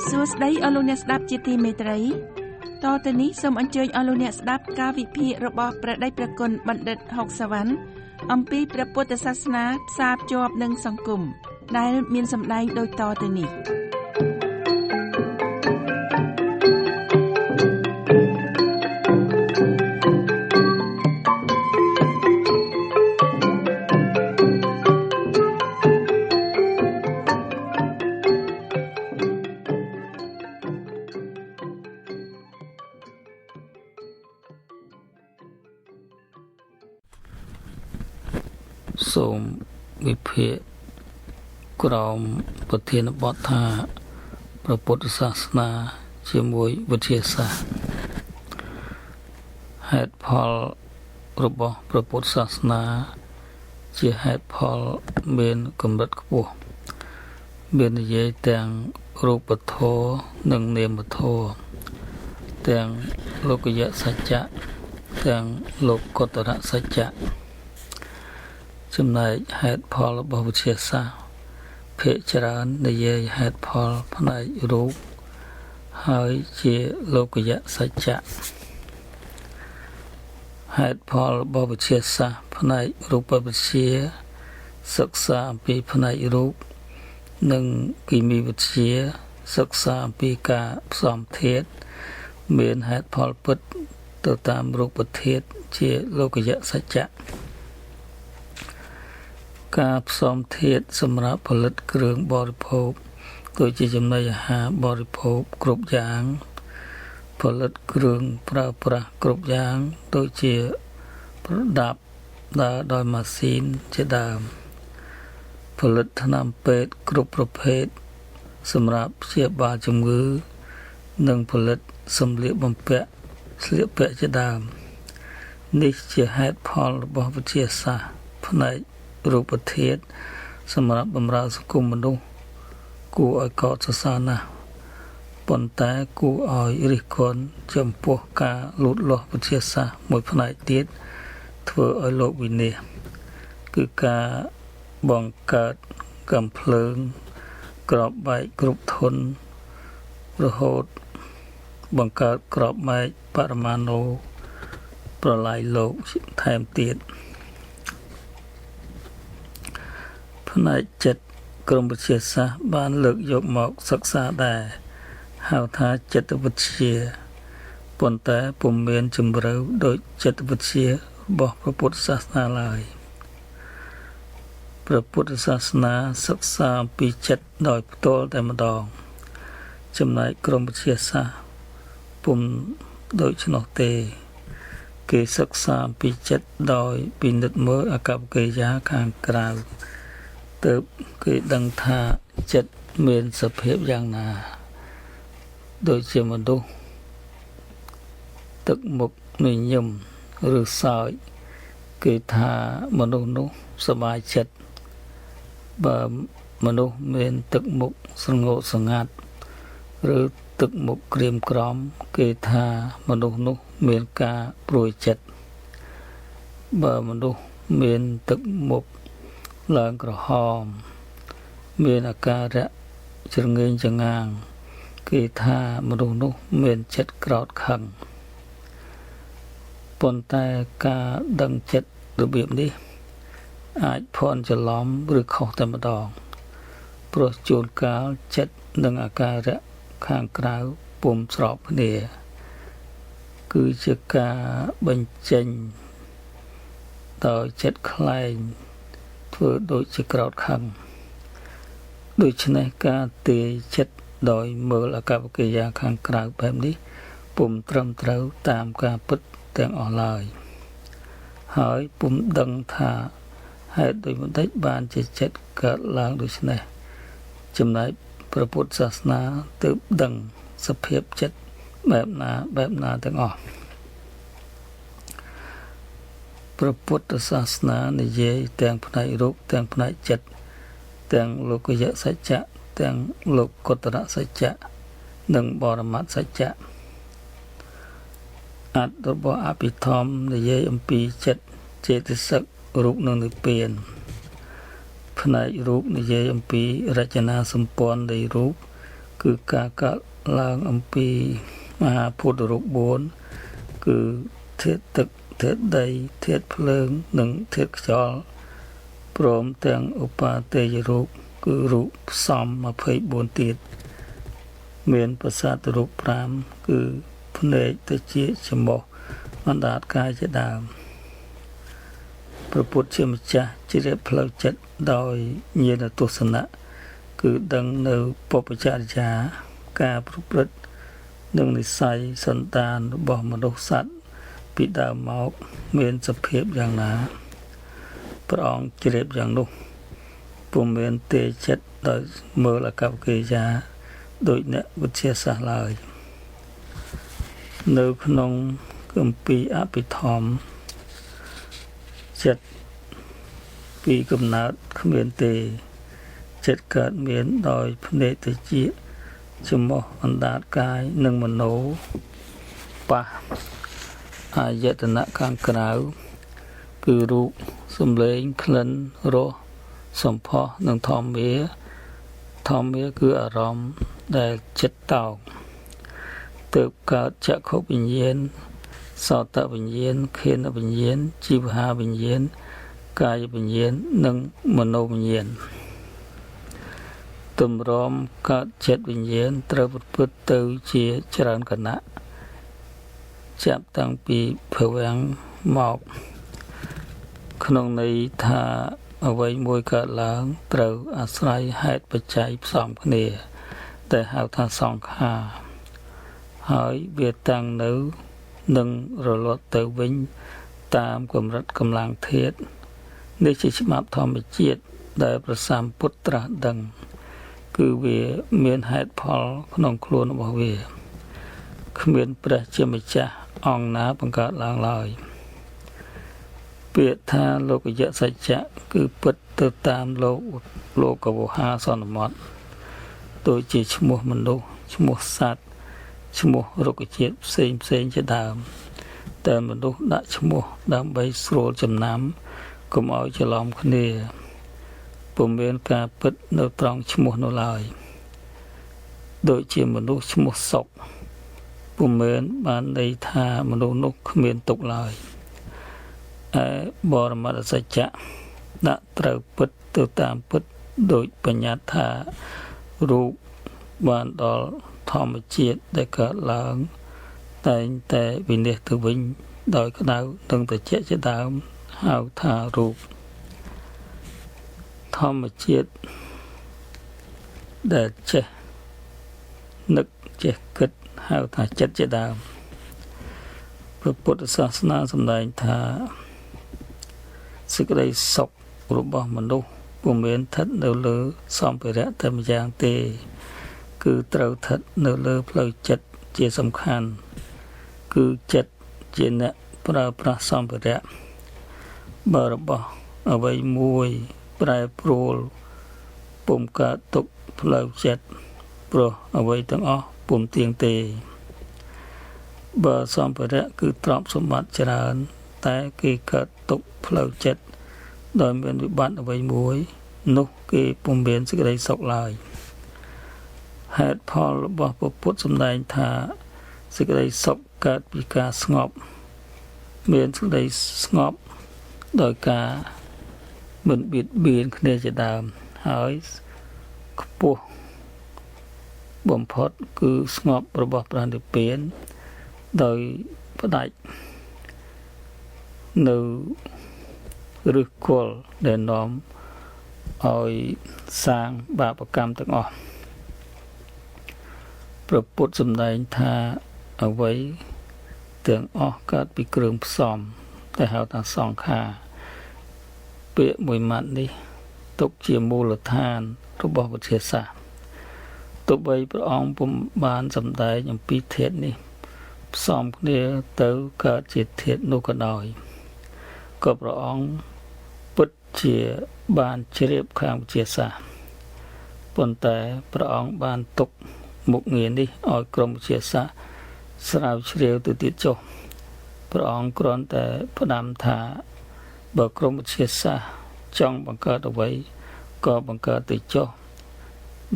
សួស្តីអស់លោកអ្នកស្ដាប់ជាទីមេត្រីតទៅនេះសូមអញ្ជើញអស់លោកអ្នកស្ដាប់ការវិភាគរបស់ព្រះដេចព្រះគុណបណ្ឌិតហុកសាវណ្ណអំពីព្រះពុទ្ធសាសនាផ្សារភ្ជាប់នឹងសង្គមដែលមានសម្ដែងដូចតទៅនេះសូមវិភាគក្រមប្រធានបទថាព្រះពុទ្ធសាសនាជាមួយវិទ្យាសាស្ត្រហេតុផលរបស់ព្រះពុទ្ធសាសនាជាហេតុផលមានកម្រិតខ្ពស់មាននិយាយទាំងរូបធម៌និងនាមធម៌ទាំងលោកយសច្ចៈទាំងលោកកតរសច្ចៈចំណែកហេតុផលរបស់វិទ្យាសាស្ត្រភាគច្រើននិយាយហេតុផលផ្នែករូបហើយជាលោកយសច្ចៈហេតុផលរបស់វិទ្យាសាស្ត្រផ្នែករូបវិទ្យាសិក្សាអំពីផ្នែករូបនិងគីមីវិទ្យាសិក្សាអំពីការផ្សំធាតុមានហេតុផលពិតទៅតាមរូបធាតុជាលោកយសច្ចៈការផ្សំធាតុសម្រាប់ផលិតគ្រឿងបរិភោគដូចជាចំណីអាហារបរិភោគគ្រប់យ៉ាងផលិតគ្រឿងប្រើប្រាស់គ្រប់យ៉ាងដូចជាប្រដាប់ដើរដោយម៉ាស៊ីនជាដើមផលិតថ្នាំពេទ្យគ្រប់ប្រភេទសម្រាប់ព្យាបាលជំងឺនិងផលិតសម្លៀកបំពាក់ស្លៀកពាក់ជាដើមនេះជាហេតុផលរបស់វិទ្យាសាស្ត្រផ្នែករូបធាតុសម្រាប់បម្រើសង្គមមនុស្សគួរឲ្យកោតសរសើរណាស់ប៉ុន្តែគួរឲ្យរិះគន់ចំពោះការលូតលាស់វិទ្យាសាស្ត្រមួយផ្នែកទៀតធ្វើឲ្យលោកវិនាសគឺការបង្កើតកំភ្លើងក្របបែកគ្រប់ធន់រហូតបង្កើតក្របបែកបរមាណូប្រឡាយលោកថែមទៀតផ្នែកចិត្តក្រមវិទ្យាសាស្ត្របានលើកយកមកសិក្សាដែរហៅថាចិត្តវិទ្យាប៉ុន្តែពុំមានជម្រៅដូចចិត្តវិទ្យារបស់ព្រះពុទ្ធសាសនាឡើយព្រះពុទ្ធសាសនាសិក្សាអំពីចិត្តដោយផ្ទាល់តែម្ដងចំណែកក្រមវិទ្យាសាស្ត្រពុំដូច្នោះទេគេសិក្សាអំពីចិត្តដោយពិនិត្យមើលអកប្បកិរិយាខាងក្រៅទើបគេដឹងថាចិត្តមានសភាពយ៉ាងណាដូចជាមនុស្សទឹកមុខញញឹមឬសើចគេថាមនុស្សនោះសប្បាយចិត្តបើមនុស្សមានទឹកមុខស្ងោកស្ងាត់ឬទឹកមុខក្រៀមក្រំគេថាមនុស្សនោះមានការព្រួយចិត្តបើមនុស្សមានទឹកមុខឡើងក្រហមមានអាការៈច្រងេងចងាងគេថាមនុស្សនោះមានចិត្តក្រោធខឹងប៉ុន្តែការដឹងចិត្តរបៀបនេះអាចភ័ន្តច្រឡំឬខុសតែម្ដងព្រោះជួនកាលចិត្តនិងអាការៈខាងក្រៅពុំស្របគ្នាគឺជាការបញ្ចេញដោយចិត្តខ្លែងធ្វើដូចជាក្រោធខឹងដូច្នេះការទាយចិត្តដោយមើលអកប្បកិរិយាខាងក្រៅបែបនេះពុំត្រឹមត្រូវតាមការពិតទាំងអស់ឡើយហើយពុំដឹងថាហេតុដូចម្តេចបានជាចិត្តកើតឡើងដូច្នេះចំណែកព្រះពុទ្ធសាសនាទើបដឹងសភាពចិត្តបែបណាទាំងអស់ព្រះពុទ្ធសាសនានិយាយទាំងផ្នែករូបទាំងផ្នែកចិត្តទាំងលោកយសច្ចៈទាំងលោកកតរសច្ចៈនិងបរមត្ថសច្ចៈអត្ថរបស់អភិធម្មនិយាយអំពីចិត្តចេតសិករូបនិងនិព្វានផ្នែករូបនិយាយអំពីរចនាសម្ព័ន្ធនៃរូប គឺការកើតឡើងអំពីមហាពុទ្ធរូប4គឺធាតុទឹកធាតុដីធាតុភ្លើងនិងធាតុខ្យល់ព្រមទាំងឧបាទេយរូបគឺរូបផ្សំ24ទៀតមានប្រសាទរូប5គឺភ្នែកទៅជាច្រមុះអណ្ដាតកាយជាដើមព្រះពុទ្ធជាម្ចាស់ជ្រាបផ្លូវចិត្តដោយញាណទស្សនៈគឺដឹងនៅពុព្វចរិយាការប្រព្រឹត្តនិងនិស្ស័យសន្តានរបស់មនុស្សសត្វពីដើមមកមានសភាពយ៉ាងណាព្រះអង្គជ្រាបយ៉ាងនោះពុំមានទេចិត្តដោយមើលអកប្បកិរិយាដោយអ្នកវិទ្យាសាស្ត្រឡើយនៅក្នុងគម្ពីរអភិធម្មចិត្តពីកំណើតគ្មានទេចិត្តកើតមានដោយភ្នែកតិចច្រមុះអណ្ដាតកាយនិងមโนប៉ះអាយតនៈខាងក្រៅគឺរូបសំឡេងក្លិនរសសម្ផស្សនិងធម្មាគឺអារម្មណ៍ដែលចិត្តតោកទើបកើតចក្ខុវិញ្ញាណសោតវិញ្ញាណឃានវិញ្ញាណជីវហាវិញ្ញាណកាយវិញ្ញាណនិងមโนវិញ្ញាណទម្រាំកើតចិត្តវិញ្ញាណត្រូវប្រព្រឹត្តទៅជាច្រើនគណៈចាប់តាំងពីភវាំងមកក្នុងន័យថាអ្វីមួយកើតឡើងត្រូវអាស្រ័យហេតុបច្ច័យផ្សំគ្នាដែលហៅថាសង្ខារហើយវាតាំងនៅនឹងរលត់ទៅវិញតាមកម្រិតកម្លាំងធាតុនេះជាច្បាប់ធម្មជាតិដែលព្រះសម្ពុទ្ធត្រាស់ដឹងគឺវាមានហេតុផលក្នុងខ្លួនរបស់វាគ្មានព្រះជាម្ចាស់អង្គណាបង្កើតឡើងឡើយពាក្យថាលោកយសច្ចៈគឺពិតទៅតាមលោកវោហាសន្មតដូចជាឈ្មោះមនុស្សឈ្មោះសត្វឈ្មោះរុក្ខជាតិផ្សេងជាដើមតែមនុស្សដាក់ឈ្មោះដើម្បីស្រួលចំណាំកុំឲ្យច្រឡំគ្នាពុំមានការពិតនៅត្រង់ឈ្មោះនោះឡើយដូចជាមនុស្សឈ្មោះសុខពុំមានបានន័យថាមនុស្សនោះគ្មានទុក្ខឡើយបរមត្ថសច្ចៈដាក់ត្រូវពិតទៅតាមពិតដោយបញ្ញត្តិថារូបបានដល់ធម្មជាតិដែលកើតឡើងតែងតែវិនិច្ឆ័យទៅវិញដោយក្តៅនិងត្រជាក់ជាដើមហៅថារូបធម្មជាតិដែលចេះនឹកចេះគិតហៅថាចិត្តជាដើមព្រះពុទ្ធសាសនាសម្ដែងថាសេចក្តីសុខរបស់មនុស្សពុំមានស្ថិតនៅលើសម្ភារៈតែម្យ៉ាងទេគឺត្រូវស្ថិតនៅលើផ្លូវចិត្តជាសំខាន់គឺចិត្តជាអ្នកប្រើប្រាស់សម្ភារៈបើរបស់អ្វីមួយប្រែប្រួលពុំកើតទុកផ្លូវចិត្តព្រោះអ្វីទាំងអស់ពុំទៀងទេបើសម្ភារៈគឺទ្រព្យសម្បត្តិច្រើនតែគេកើតទុកផ្លូវចិត្តដោយមានវិបត្តិអ្វីមួយនោះគេពុំមានសេចក្តីសុខឡើយហេតុផលរបស់ពុទ្ធសម្ដែងថាសេចក្តីសុខកើតពីការស្ងប់មានសេចក្តីស្ងប់ដោយការមិនបៀតបៀនគ្នាជាដើមហើយខ្ពស់បំផុតគឺស្ងប់របស់ព្រះនិព្វានដោយផ្ដាច់នៅឫសគល់ដែលនាំឲ្យសាងបាបកម្មទាំងអស់ព្រះពុទ្ធសម្ដែងថាអ្វីទាំងអស់កើតពីគ្រឿងផ្សំដែលហៅថាសង្ខារពាក្យមួយម៉ាត់នេះទុកជាមូលដ្ឋានរបស់វិទ្យាសាស្ត្រទោះបីព្រះអង្គពុំបានសម្ដែងអំពីធាតុនេះផ្សំគ្នាទៅកើតជាធាតុនោះក៏ដោយក៏ព្រះអង្គពិតជាបានជ្រាបខាងវិទ្យាសាស្ត្រប៉ុន្តែព្រះអង្គបានទុកមុខងារនេះឲ្យក្រុមវិទ្យាសាស្ត្រស្រាវជ្រាវទៅទៀតចុះព្រះអង្គគ្រាន់តែផ្ដាំថាបើក្រុមវិទ្យាសាស្ត្រចង់បង្កើតអ្វីក៏បង្កើតទៅចុះ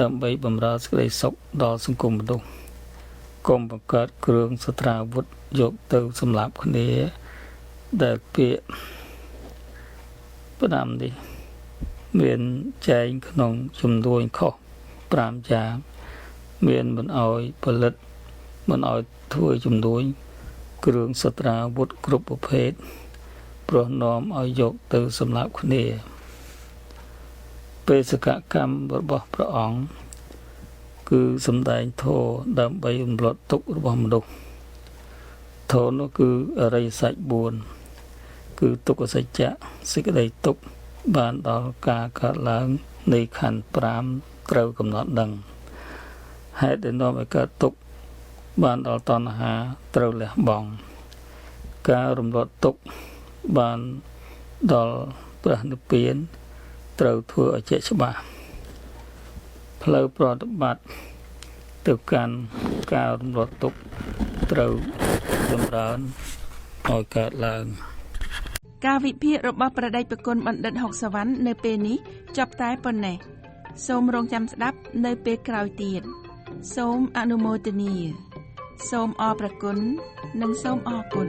ដើម្បីបម្រើសេចក្តីសុខដល់សង្គមមនុស្សកុំបង្កើតគ្រឿងសត្រាវុធយកទៅសម្លាប់គ្នាដែលពាក្យ5នេះមានចែងក្នុងចំនួនខុស5យ៉ាងមានមិនអោយផលិតមិនអោយធ្វើចំនួនគ្រឿងសត្រាវុធគ្រប់ប្រភេទព្រោះនាំឲ្យយកទៅសម្លាប់គ្នាបេសកកម្មរបស់ព្រះអង្គគឺសម្ដែងធម៌ដើម្បីរំលត់ទុក្ខរបស់មនុស្សធម៌នោះគឺអរិយសច្ច4គឺទុក្ខសច្ចៈសេចក្តីទុក្ខបានដល់ការកើតឡើងនៃខណ្ឌ5ត្រូវកំណត់ដឹងហេតុដែលនាំឲ្យកើតទុក្ខបានដល់តណ្ហាត្រូវលះបង់ការរំលត់ទុក្ខបានដល់ព្រះនិព្វានត្រូវធ្វើឲ្យជាក់ច្បាស់ផ្លូវប្រតិបត្តិទៅកាន់ការរំលត់ទុក្ខត្រូវចម្រើនឲ្យកើតឡើងការវិភាគរបស់ព្រះដេចប្រគុណបណ្ឌិតហុកសវណ្ណនៅពេលនេះចប់តែប៉ុណ្ណេះសូមរងចាំស្ដាប់នៅពេលក្រោយទៀតសូមអនុមោទនាសូមអរព្រគុណនិងសូមអរគុណ